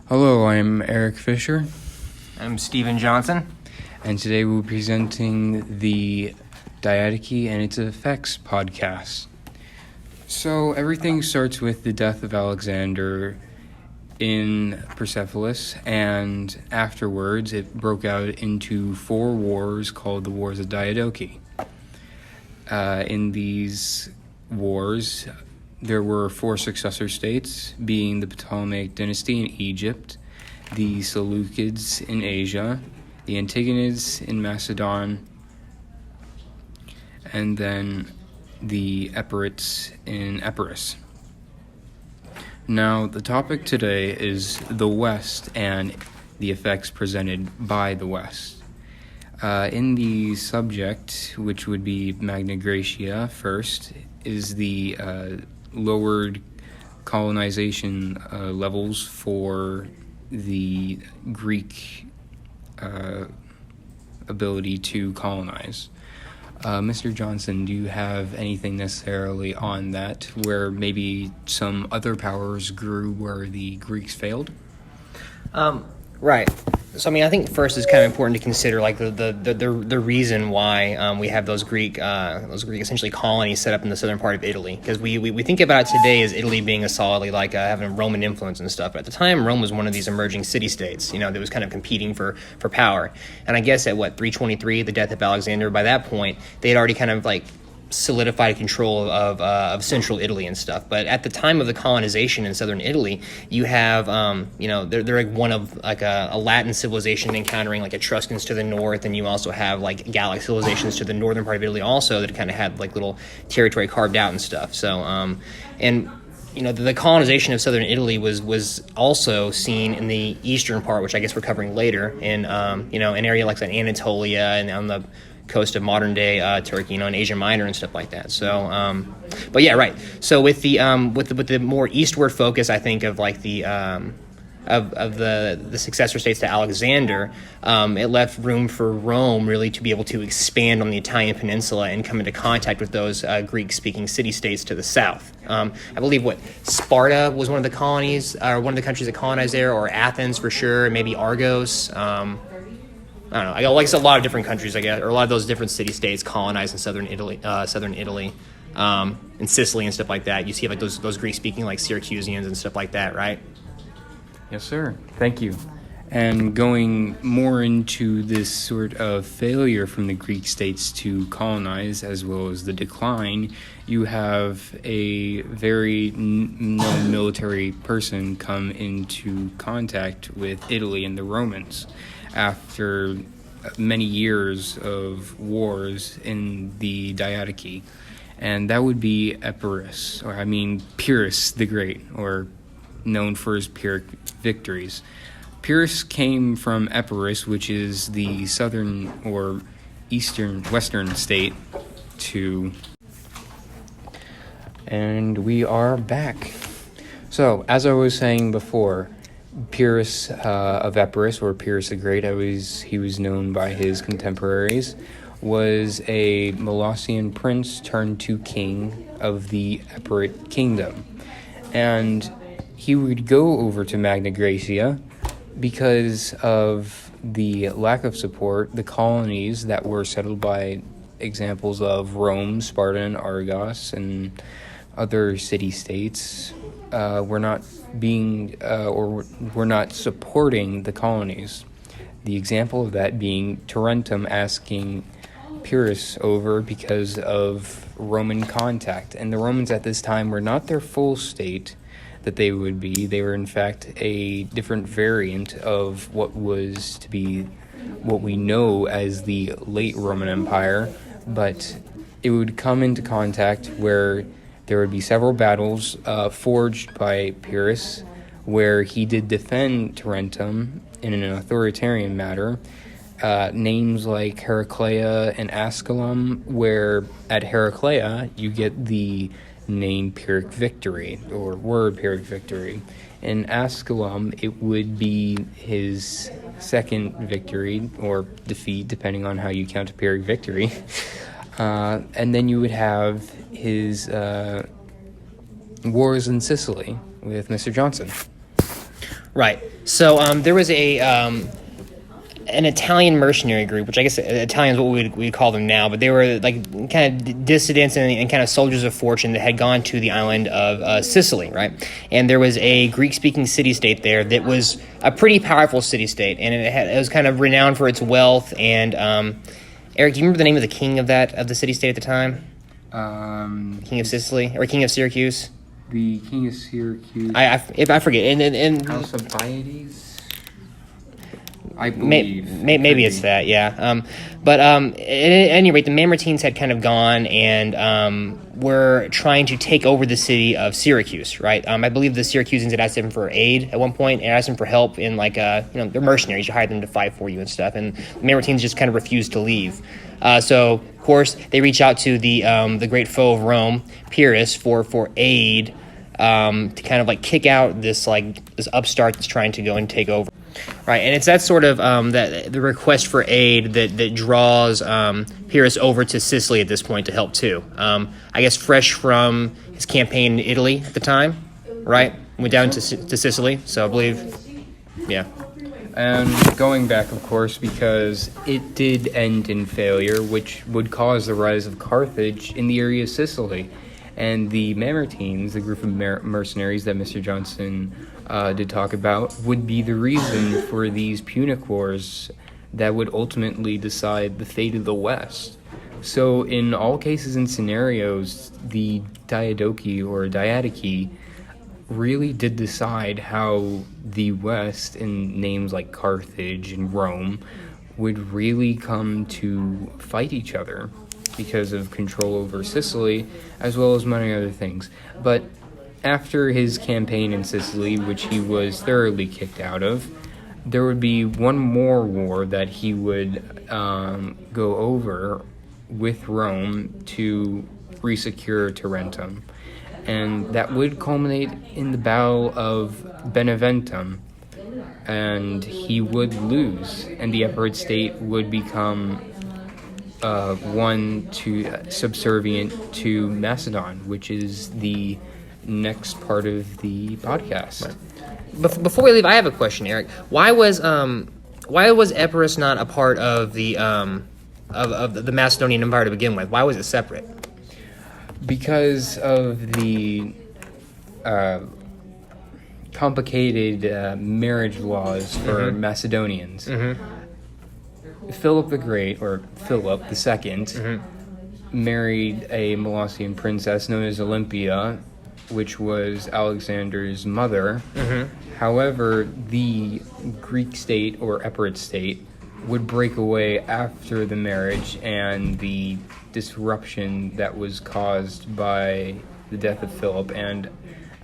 Hello, I'm Eric Fisher, I'm Stephen Johnson. and today we'll be presenting the Diadochi and its Effects podcast. So everything starts with the death of Alexander in Persepolis, and afterwards it broke out into 4 wars called the Wars of Diadochi. In these wars, there were 4 successor states, being the Ptolemaic dynasty in Egypt, the Seleucids in Asia, the Antigonids in Macedon, and then the Epirites in Epirus. Now, the topic today is the West and the effects presented by the West. In the subject, which would be Magna Graecia first, is the lowered colonization levels for the Greek ability to colonize. Mr. Johnson, do you have anything necessarily on that, where maybe some other powers grew where the Greeks failed? Right. So, I think first it's kind of important to consider like the reason why we have those Greek essentially colonies set up in the southern part of Italy, because we think about it today as Italy being a solidly like having Roman influence and stuff. But at the time, Rome was one of these emerging city states, that was kind of competing for power. And I guess at 323, the death of Alexander, by that point they had already kind of like solidified control of central Italy and stuff. But at the time of the colonization in southern Italy, you have they're like one of like a Latin civilization encountering like Etruscans to the north, and you also have like Gallic civilizations to the northern part of Italy also that kind of had like little territory carved out and stuff. So the colonization of southern Italy was also seen in the eastern part, which I guess we're covering later, in an area like Anatolia and on the coast of modern day Turkey, in Asia Minor and stuff like that. So, but yeah, right. So with the more eastward focus, I think of like the of the successor states to Alexander, it left room for Rome really to be able to expand on the Italian peninsula and come into contact with those Greek-speaking city-states to the south. I believe Sparta was one of the colonies, or one of the countries that colonized there, or Athens for sure, maybe Argos. I don't know. I guess a lot of different countries, I guess, or a lot of those different city-states colonized in southern Italy, and Sicily and stuff like that. You see like those Greek-speaking like Syracusans and stuff like that, right? Yes, sir. Thank you. And going more into this sort of failure from the Greek states to colonize, as well as the decline, you have a very known military person come into contact with Italy and the Romans after many years of wars in the Diadochi. And that would be Epirus, Pyrrhus the Great, or known for his Pyrrhic victories. Pyrrhus came from Epirus, which is the southern or western state, and we are back. So, as I was saying before, Pyrrhus of Epirus, or Pyrrhus the Great, he was known by his contemporaries, was a Molossian prince turned to king of the Epirate kingdom. And he would go over to Magna Graecia because of the lack of support. The colonies that were settled by examples of Rome, Sparta, and Argos, and other city-states were not were not supporting the colonies. The example of that being Tarentum asking Pyrrhus over because of Roman contact. And the Romans at this time were not their full state that they would be. They were in fact a different variant of what was to be what we know as the late Roman Empire, but it would come into contact where there would be several battles forged by Pyrrhus, where he did defend Tarentum in an authoritarian manner. Names like Heraclea and Asculum, where at Heraclea you get the name Pyrrhic victory, or word Pyrrhic victory. In Asculum, it would be his second victory, or defeat, depending on how you count a Pyrrhic victory. And then you would have his wars in Sicily with Mr. Johnson. Right. So there was an Italian mercenary group, which I guess Italians what we'd call them now, but they were like kind of dissidents and kind of soldiers of fortune that had gone to the island of Sicily, right? And there was a Greek-speaking city-state there that was a pretty powerful city-state, and it was kind of renowned for its wealth. And Eric, do you remember the name of the king of the city-state at the time? King of Sicily or King of Syracuse? The king of Syracuse. I forget. And House of Diadochi. I believe. Maybe it's that, yeah. But at any rate, the Mamertines had kind of gone and were trying to take over the city of Syracuse, right? I believe the Syracusans had asked them for aid at one point and asked them for help in they're mercenaries. You hire them to fight for you and stuff. And the Mamertines just kind of refused to leave. So, of course, they reach out to the great foe of Rome, Pyrrhus, for aid to kind of kick out this upstart that's trying to go and take over. Right, and it's that sort of that the request for aid that draws Pyrrhus over to Sicily at this point to help too. I guess fresh from his campaign in Italy at the time, right? Went down to Sicily, so I believe, yeah. And going back, of course, because it did end in failure, which would cause the rise of Carthage in the area of Sicily. And the Mamertines, the group of mercenaries that Mr. Johnson did talk about, would be the reason for these Punic Wars that would ultimately decide the fate of the West. So in all cases and scenarios, the Diadochi really did decide how the West, in names like Carthage and Rome, would really come to fight each other because of control over Sicily, as well as many other things. But after his campaign in Sicily, which he was thoroughly kicked out of, there would be one more war that he would go over with Rome to resecure Tarentum. And that would culminate in the Battle of Beneventum, and he would lose, and the Epirate state would become subservient to Macedon, which is the next part of the podcast. Right. Before we leave, I have a question, Eric. Why was Epirus not a part of the Macedonian Empire to begin with? Why was it separate? Because of the complicated marriage laws for Macedonians. Mm-hmm. Philip the Great, or Philip II, married a Molossian princess known as Olympia, which was Alexander's mother. However, the Greek state, or Epirate state, would break away after the marriage and the disruption that was caused by the death of Philip and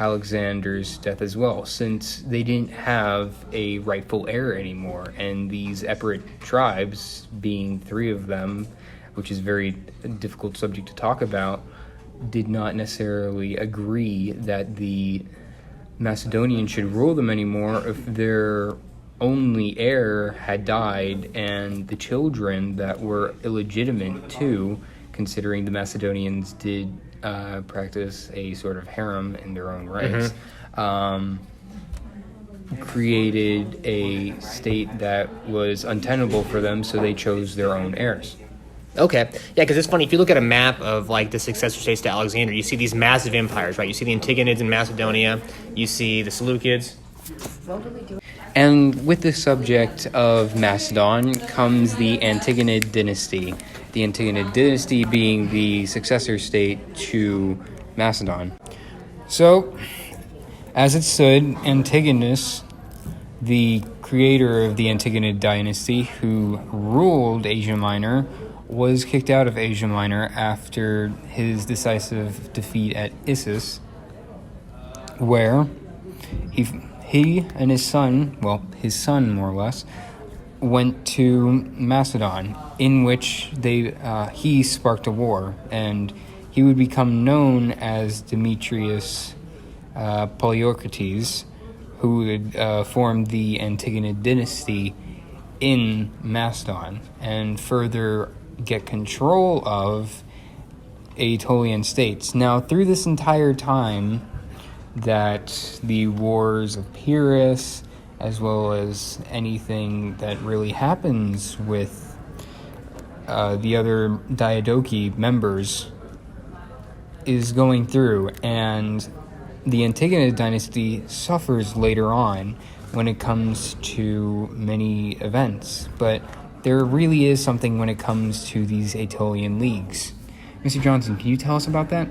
Alexander's death as well, since they didn't have a rightful heir anymore, and these Epirate tribes, being three of them, which is a very difficult subject to talk about, did not necessarily agree that the Macedonians should rule them anymore if their only heir had died, and the children that were illegitimate too, considering the Macedonians did practice a sort of harem in their own rights, created a state that was untenable for them, so they chose their own heirs. Okay. Yeah, because it's funny. If you look at a map of the successor states to Alexander, you see these massive empires, right? You see the Antigonids in Macedonia. You see the Seleucids. And with the subject of Macedon comes the Antigonid dynasty. The Antigonid dynasty being the successor state to Macedon. So, as it stood, Antigonus, the creator of the Antigonid dynasty, who ruled Asia Minor, was kicked out of Asia Minor after his decisive defeat at Issus, where he and his son more or less, went to Macedon, in which he sparked a war, and he would become known as Demetrius Poliorcetes, who would form the Antigonid dynasty in Macedon, and further get control of Aetolian states. Now, through this entire time that the wars of Pyrrhus as well as anything that really happens with the other Diadochi members, is going through, and the Antigone dynasty suffers later on when it comes to many events. But there really is something when it comes to these Aetolian leagues. Mr. Johnson, can you tell us about that?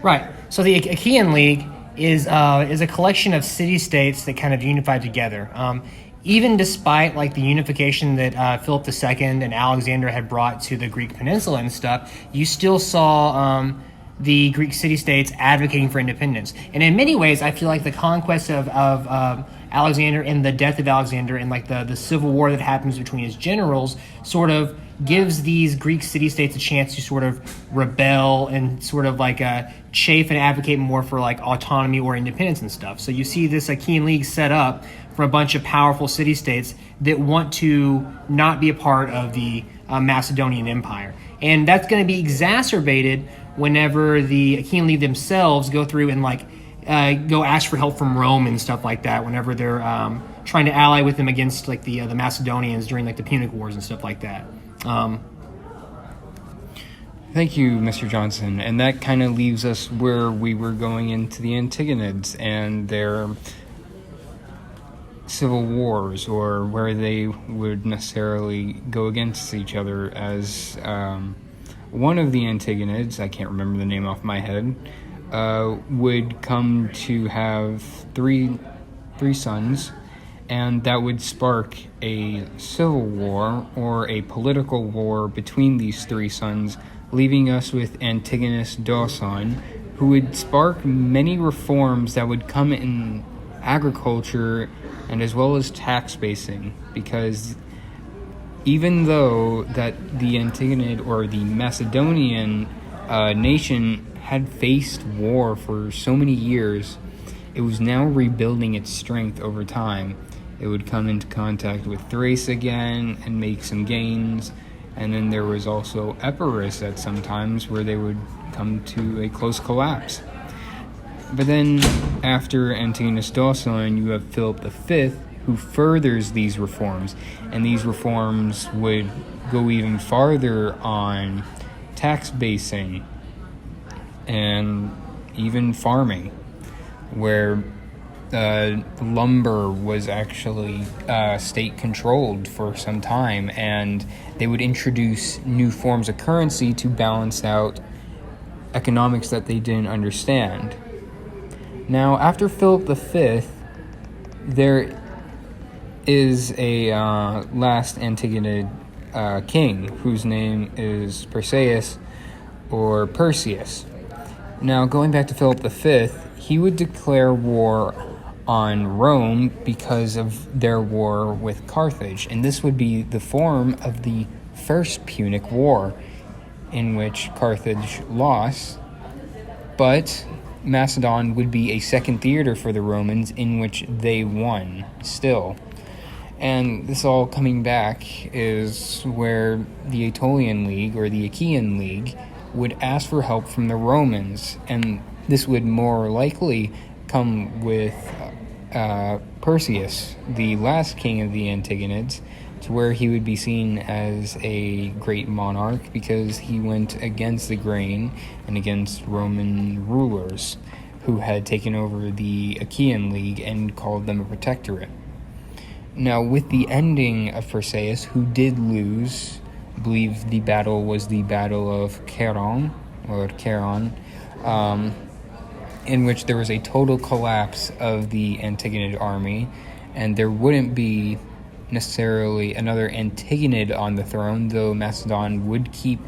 Right. So the Achaean League is a collection of city-states that kind of unified together. Even despite like the unification that Philip II and Alexander had brought to the Greek peninsula and stuff, you still saw the Greek city-states advocating for independence. And in many ways, I feel like the conquest of Alexander and the death of Alexander and like the civil war that happens between his generals sort of gives these Greek city-states a chance to sort of rebel and sort of like chafe and advocate more for like autonomy or independence and stuff. So you see this Achaean League set up for a bunch of powerful city-states that want to not be a part of the Macedonian Empire. And that's going to be exacerbated whenever the Achaean League themselves go through and like go ask for help from Rome and stuff like that whenever they're trying to ally with them against like the Macedonians during like the Punic Wars and stuff like that. Thank you, Mr. Johnson. And that kind of leaves us where we were going into the Antigonids and their civil wars, or where they would necessarily go against each other, as one of the Antigonids, I can't remember the name off my head, would come to have three sons, and that would spark a civil war or a political war between these three sons, leaving us with Antigonus Doson, who would spark many reforms that would come in agriculture and as well as tax basing, because even though that the Antigonid or the Macedonian nation had faced war for so many years, it was now rebuilding its strength over time. It would come into contact with Thrace again and make some gains, and then there was also Epirus at some times where they would come to a close collapse. But then after Antigonus Doson, you have Philip V, who furthers these reforms, and these reforms would go even farther on tax basing and even farming, where lumber was actually state controlled for some time, and they would introduce new forms of currency to balance out economics that they didn't understand. Now, after Philip V, there is a last Antigonid king whose name is Perseus or Perseus. Now, going back to Philip V, he would declare war on Rome because of their war with Carthage, and this would be the form of the First Punic War, in which Carthage lost, but Macedon would be a second theater for the Romans in which they won still. And this all coming back is where the Aetolian League or the Achaean League would ask for help from the Romans, and this would more likely come with Perseus, the last king of the Antigonids, to where he would be seen as a great monarch because he went against the grain and against Roman rulers who had taken over the Achaean League and called them a protectorate. Now, with the ending of Perseus, who did lose, I believe the battle was the Battle of Charon, in which there was a total collapse of the Antigonid army, and there wouldn't be necessarily another Antigonid on the throne, though Macedon would keep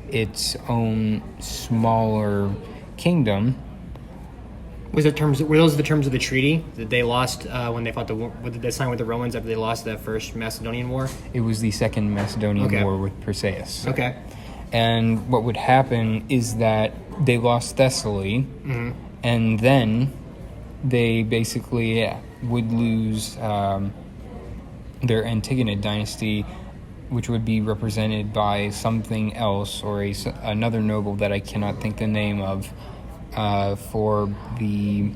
its own smaller kingdom. Were those the terms of the treaty that they lost when they fought the war? Did they sign with the Romans after they lost that first Macedonian war? It was the second Macedonian war with Perseus. Okay. And what would happen is that they lost Thessaly, and then they basically would lose their Antigonid dynasty, which would be represented by something else or another noble that I cannot think the name of, for the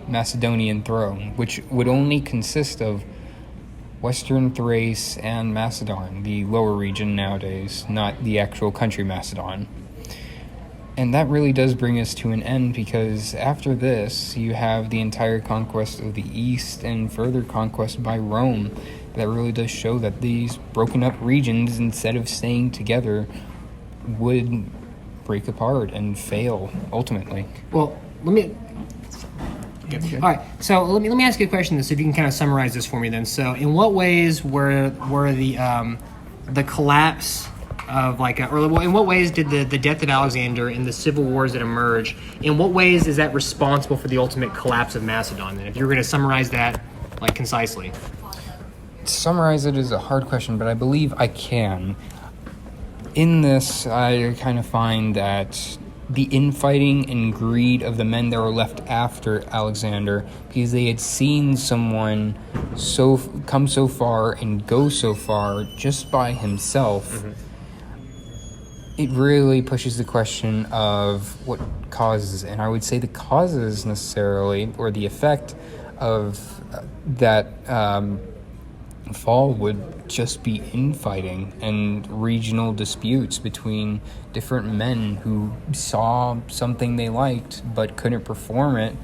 Macedonian throne, which would only consist of Western Thrace and Macedon, the lower region nowadays, not the actual country Macedon. And that really does bring us to an end, because after this, you have the entire conquest of the East and further conquest by Rome. That really does show that these broken up regions, instead of staying together, would break apart and fail ultimately. Well, let me. All right. So let me ask you a question. So if you can kind of summarize this for me, then. So, in what ways were the collapse of or in what ways did the death of Alexander and the civil wars that emerge? In what ways is that responsible for the ultimate collapse of Macedon? Then, if you were going to summarize that concisely. Summarize it is a hard question, but I believe I can. In this, I kind of find that the infighting and greed of the men that were left after Alexander, because they had seen someone come so far and go so far just by himself, it really pushes the question of what causes, and I would say the causes necessarily, or the effect of that fall would just be infighting and regional disputes between different men who saw something they liked but couldn't perform it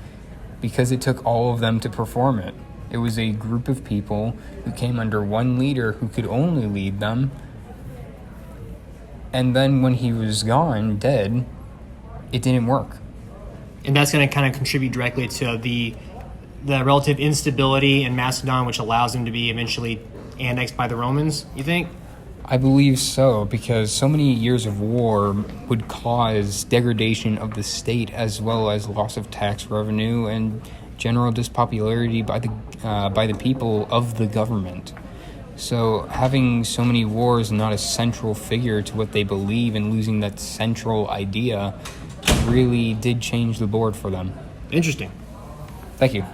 because it took all of them to perform it. It was a group of people who came under one leader who could only lead them, and then when he was gone, dead, it didn't work. And that's going to kind of contribute directly to the relative instability in Macedon, which allows them to be eventually annexed by the Romans, you think? I believe so, because so many years of war would cause degradation of the state, as well as loss of tax revenue and general dispopularity by the people of the government. So having so many wars and not a central figure to what they believe, and losing that central idea, really did change the board for them. Interesting. Thank you.